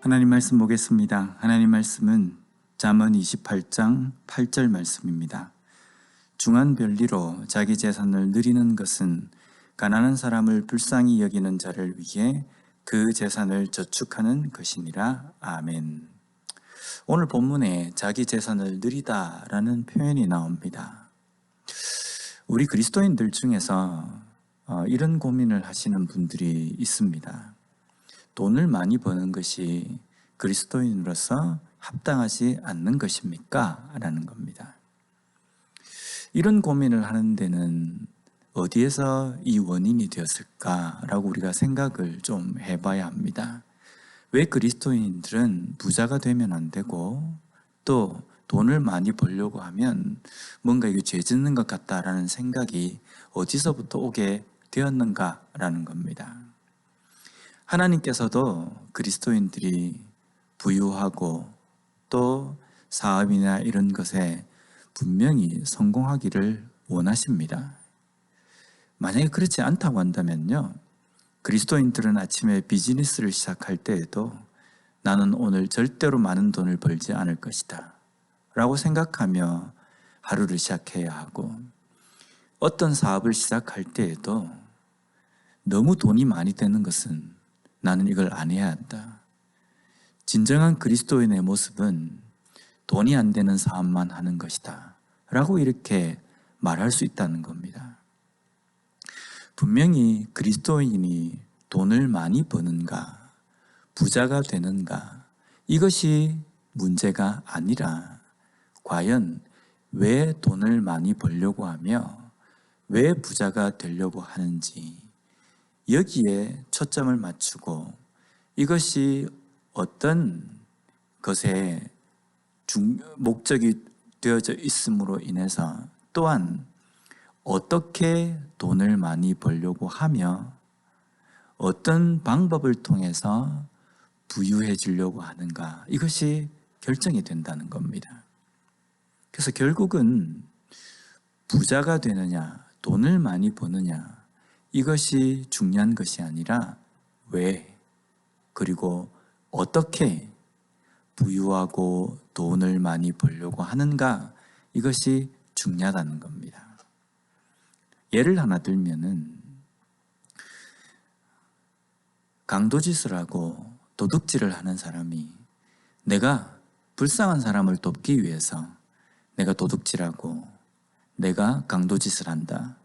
하나님 말씀 보겠습니다. 하나님 말씀은 잠언 28장 8절 말씀입니다. 중한 별리로 자기 재산을 누리는 것은 가난한 사람을 불쌍히 여기는 자를 위해 그 재산을 저축하는 것이니라. 아멘. 오늘 본문에 자기 재산을 누리다라는 표현이 나옵니다. 우리 그리스도인들 중에서 이런 고민을 하시는 분들이 있습니다. 돈을 많이 버는 것이 그리스도인으로서 합당하지 않는 것입니까? 라는 겁니다. 이런 고민을 하는 데는 어디에서 이 원인이 되었을까라고 우리가 생각을 좀 해봐야 합니다. 왜 그리스도인들은 부자가 되면 안 되고 또 돈을 많이 벌려고 하면 뭔가 이게 죄 짓는 것 같다라는 생각이 어디서부터 오게 되었는가라는 겁니다. 하나님께서도 그리스도인들이 부유하고 또 사업이나 이런 것에 분명히 성공하기를 원하십니다. 만약에 그렇지 않다고 한다면요, 그리스도인들은 아침에 비즈니스를 시작할 때에도 나는 오늘 절대로 많은 돈을 벌지 않을 것이다 라고 생각하며 하루를 시작해야 하고, 어떤 사업을 시작할 때에도 너무 돈이 많이 되는 것은 나는 이걸 안 해야 한다. 진정한 그리스도인의 모습은 돈이 안 되는 사업만 하는 것이다 라고 이렇게 말할 수 있다는 겁니다. 분명히 그리스도인이 돈을 많이 버는가, 부자가 되는가, 이것이 문제가 아니라 과연 왜 돈을 많이 벌려고 하며 왜 부자가 되려고 하는지, 여기에 초점을 맞추고 이것이 어떤 것에 목적이 되어져 있음으로 인해서 또한 어떻게 돈을 많이 벌려고 하며 어떤 방법을 통해서 부유해지려고 하는가, 이것이 결정이 된다는 겁니다. 그래서 결국은 부자가 되느냐, 돈을 많이 버느냐, 이것이 중요한 것이 아니라 왜, 그리고 어떻게 부유하고 돈을 많이 벌려고 하는가, 이것이 중요하다는 겁니다. 예를 하나 들면은 강도짓을 하고 도둑질을 하는 사람이 내가 불쌍한 사람을 돕기 위해서 내가 도둑질하고 내가 강도짓을 한다,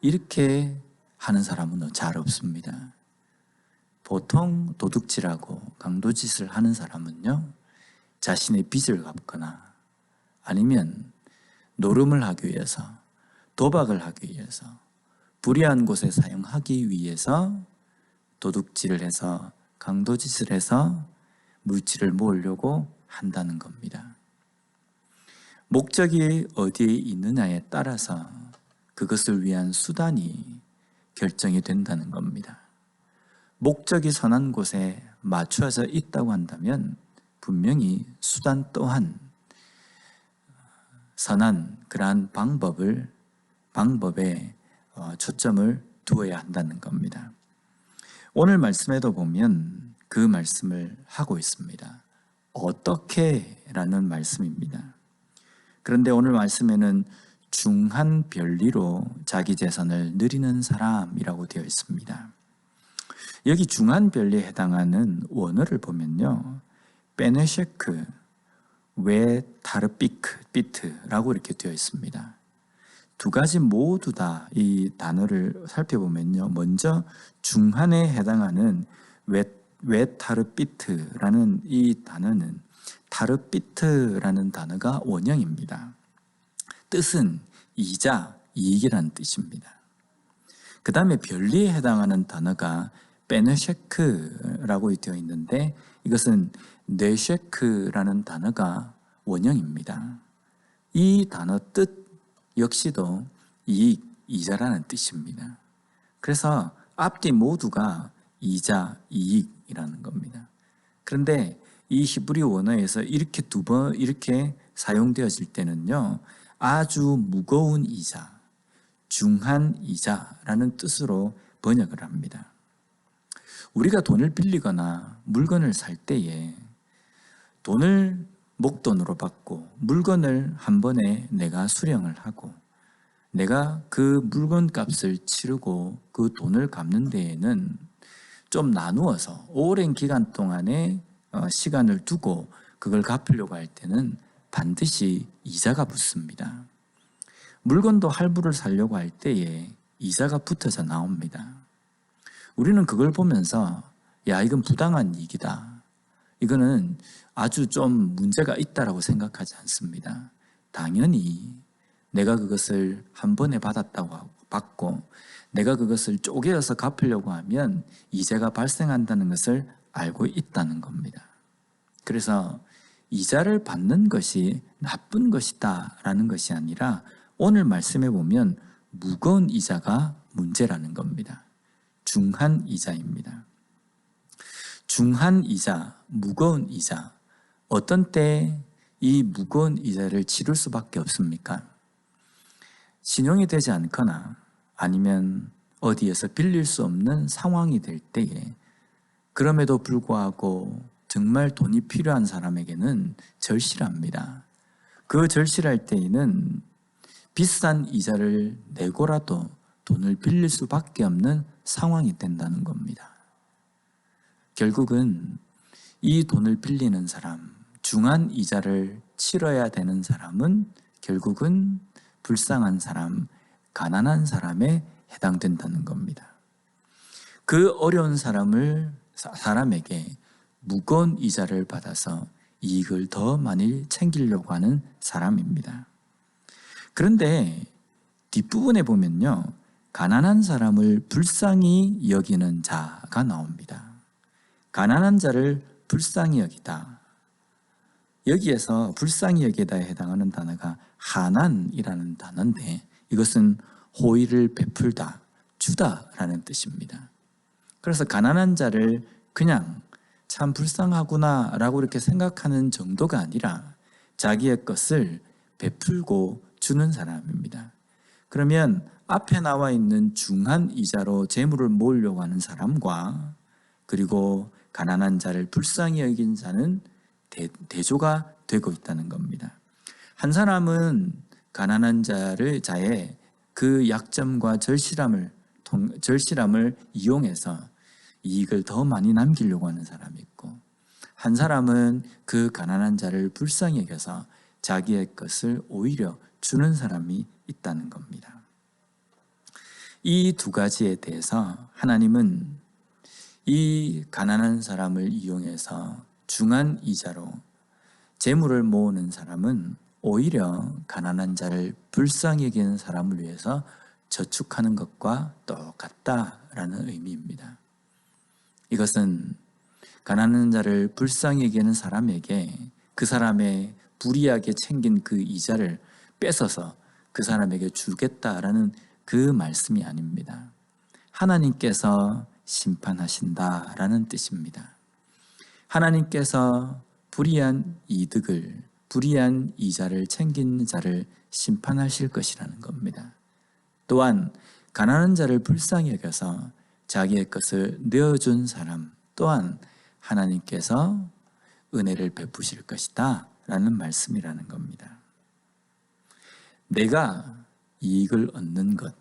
이렇게 하는 사람은 잘 없습니다. 보통 도둑질하고 강도짓을 하는 사람은요, 자신의 빚을 갚거나 아니면 노름을 하기 위해서, 도박을 하기 위해서, 불의한 곳에 사용하기 위해서 도둑질을 해서 강도짓을 해서 물질을 모으려고 한다는 겁니다. 목적이 어디에 있느냐에 따라서 그것을 위한 수단이 결정이 된다는 겁니다. 목적이 선한 곳에 맞춰져 있다고 한다면 분명히 수단 또한 선한 그러한 방법에 초점을 두어야 한다는 겁니다. 오늘 말씀에도 보면 그 말씀을 하고 있습니다. 어떻게? 라는 말씀입니다. 그런데 오늘 말씀에는 중한 별리로 자기 재산을 누리는 사람이라고 되어 있습니다. 여기 중한 별리에 해당하는 원어를 보면요, 베네셰크 웨 타르비트라고 이렇게 되어 있습니다. 두 가지 모두 다 이 단어를 살펴보면요, 먼저 중한에 해당하는 웨 타르비트라는 이 단어는 타르비트라는 단어가 원형입니다. 뜻은 이자, 이익이라는 뜻입니다. 그 다음에 별리에 해당하는 단어가 베네셰크라고 되어 있는데 이것은 네셰크라는 단어가 원형입니다. 이 단어 뜻 역시도 이익, 이자라는 뜻입니다. 그래서 앞뒤 모두가 이자, 이익이라는 겁니다. 그런데 이 히브리 원어에서 이렇게 두 번 이렇게 사용되어질 때는요, 아주 무거운 이자, 중한 이자라는 뜻으로 번역을 합니다. 우리가 돈을 빌리거나 물건을 살 때에 돈을 목돈으로 받고 물건을 한 번에 내가 수령을 하고 내가 그 물건 값을 치르고 그 돈을 갚는 데에는 좀 나누어서 오랜 기간 동안의 시간을 두고 그걸 갚으려고 할 때는 반드시 이자가 붙습니다. 물건도 할부를 사려고 할 때에 이자가 붙어서 나옵니다. 우리는 그걸 보면서 야, 이건 부당한 이익이다. 이거는 아주 좀 문제가 있다라고 생각하지 않습니다. 당연히 내가 그것을 한 번에 받고 내가 그것을 쪼개어서 갚으려고 하면 이자가 발생한다는 것을 알고 있다는 겁니다. 그래서 이자를 받는 것이 나쁜 것이다 라는 것이 아니라 오늘 말씀해 보면 무거운 이자가 문제라는 겁니다. 중한 이자입니다. 중한 이자, 무거운 이자. 어떤 때 이 무거운 이자를 치를 수밖에 없습니까? 신용이 되지 않거나 아니면 어디에서 빌릴 수 없는 상황이 될 때에 그럼에도 불구하고 정말 돈이 필요한 사람에게는 절실합니다. 그 절실할 때에는 비싼 이자를 내고라도 돈을 빌릴 수밖에 없는 상황이 된다는 겁니다. 결국은 이 돈을 빌리는 사람, 중한 이자를 치러야 되는 사람은 결국은 불쌍한 사람, 가난한 사람에 해당된다는 겁니다. 그 어려운 사람에게 무거운 이자를 받아서 이익을 더 많이 챙기려고 하는 사람입니다. 그런데 뒷부분에 보면요, 가난한 사람을 불쌍히 여기는 자가 나옵니다. 가난한 자를 불쌍히 여기다. 여기에서 불쌍히 여기다에 해당하는 단어가 하난이라는 단어인데 이것은 호의를 베풀다, 주다라는 뜻입니다. 그래서 가난한 자를 그냥 참 불쌍하구나 라고 이렇게 생각하는 정도가 아니라 자기의 것을 베풀고 주는 사람입니다. 그러면 앞에 나와 있는 중한 이자로 재물을 모으려고 하는 사람과 그리고 가난한 자를 불쌍히 여긴 자는 대조가 되고 있다는 겁니다. 한 사람은 가난한 자의 그 약점과 절실함을 이용해서 이익을 더 많이 남기려고 하는 사람이 있고, 한 사람은 그 가난한 자를 불쌍히 여겨서 자기의 것을 오히려 주는 사람이 있다는 겁니다. 이 두 가지에 대해서 하나님은 이 가난한 사람을 이용해서 중한 이자로 재물을 모으는 사람은 오히려 가난한 자를 불쌍히 여기는 사람을 위해서 저축하는 것과 똑같다라는 의미입니다. 이것은 가난한 자를 불쌍히 여기는 사람에게 그 사람의 불이하게 챙긴 그 이자를 뺏어서 그 사람에게 주겠다라는 그 말씀이 아닙니다. 하나님께서 심판하신다라는 뜻입니다. 하나님께서 불이한 이자를 챙긴 자를 심판하실 것이라는 겁니다. 또한 가난한 자를 불쌍히 여겨서 자기의 것을 내어준 사람 또한 하나님께서 은혜를 베푸실 것이다 라는 말씀이라는 겁니다. 내가 이익을 얻는 것,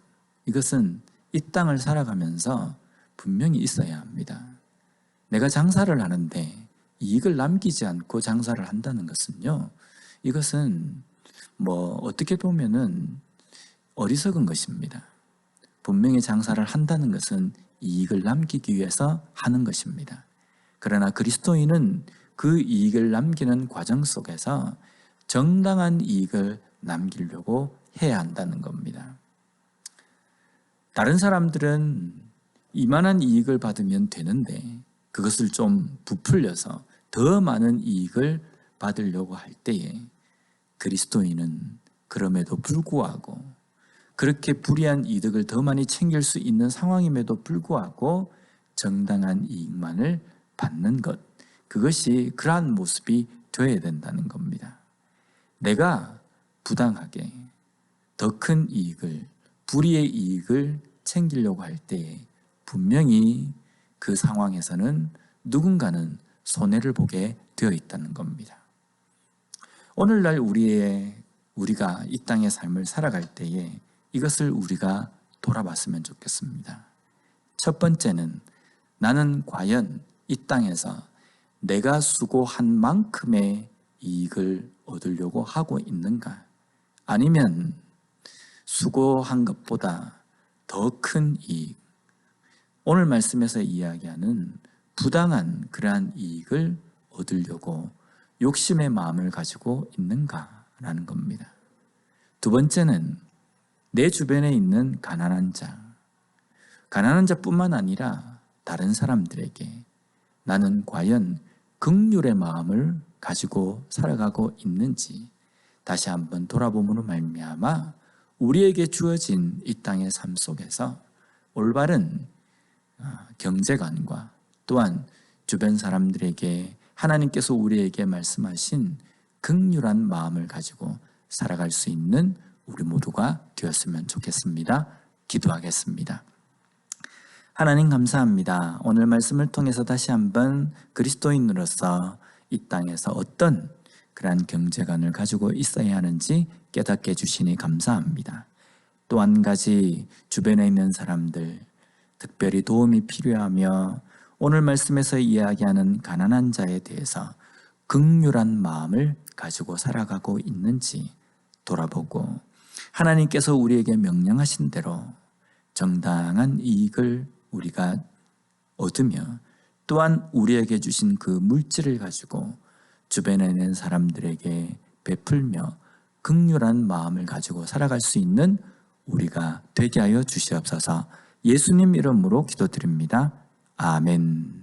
이것은 이 땅을 살아가면서 분명히 있어야 합니다. 내가 장사를 하는데 이익을 남기지 않고 장사를 한다는 것은요, 이것은 어떻게 보면은 어리석은 것입니다. 분명히 장사를 한다는 것은 이익을 남기기 위해서 하는 것입니다. 그러나 그리스도인은 그 이익을 남기는 과정 속에서 정당한 이익을 남기려고 해야 한다는 겁니다. 다른 사람들은 이만한 이익을 받으면 되는데 그것을 좀 부풀려서 더 많은 이익을 받으려고 할 때에 그리스도인은 그럼에도 불구하고 그렇게 불이한 이득을 더 많이 챙길 수 있는 상황임에도 불구하고 정당한 이익만을 받는 것, 그것이 그러한 모습이 되어야 된다는 겁니다. 내가 부당하게 더 큰 이익을, 불의의 이익을 챙기려고 할 때에 분명히 그 상황에서는 누군가는 손해를 보게 되어 있다는 겁니다. 오늘날 우리가 이 땅의 삶을 살아갈 때에 이것을 우리가 돌아봤으면 좋겠습니다. 첫 번째는 나는 과연 이 땅에서 내가 수고한 만큼의 이익을 얻으려고 하고 있는가? 아니면 수고한 것보다 더 큰 이익, 오늘 말씀에서 이야기하는 부당한 그러한 이익을 얻으려고 욕심의 마음을 가지고 있는가라는 겁니다. 두 번째는 내 주변에 있는 가난한 자뿐만 아니라 다른 사람들에게 나는 과연 긍휼의 마음을 가지고 살아가고 있는지 다시 한번 돌아봄으로 말미암아 우리에게 주어진 이 땅의 삶 속에서 올바른 경제관과 또한 주변 사람들에게 하나님께서 우리에게 말씀하신 긍휼한 마음을 가지고 살아갈 수 있는 우리 모두가 되었으면 좋겠습니다. 기도하겠습니다. 하나님 감사합니다. 오늘 말씀을 통해서 다시 한번 그리스도인으로서 이 땅에서 어떤 그러한 경제관을 가지고 있어야 하는지 깨닫게 해주시니 감사합니다. 또 한 가지 주변에 있는 사람들, 특별히 도움이 필요하며 오늘 말씀에서 이야기하는 가난한 자에 대해서 긍휼한 마음을 가지고 살아가고 있는지 돌아보고 하나님께서 우리에게 명령하신 대로 정당한 이익을 우리가 얻으며 또한 우리에게 주신 그 물질을 가지고 주변에 있는 사람들에게 베풀며 긍휼한 마음을 가지고 살아갈 수 있는 우리가 되게 하여 주시옵소서. 예수님 이름으로 기도드립니다. 아멘.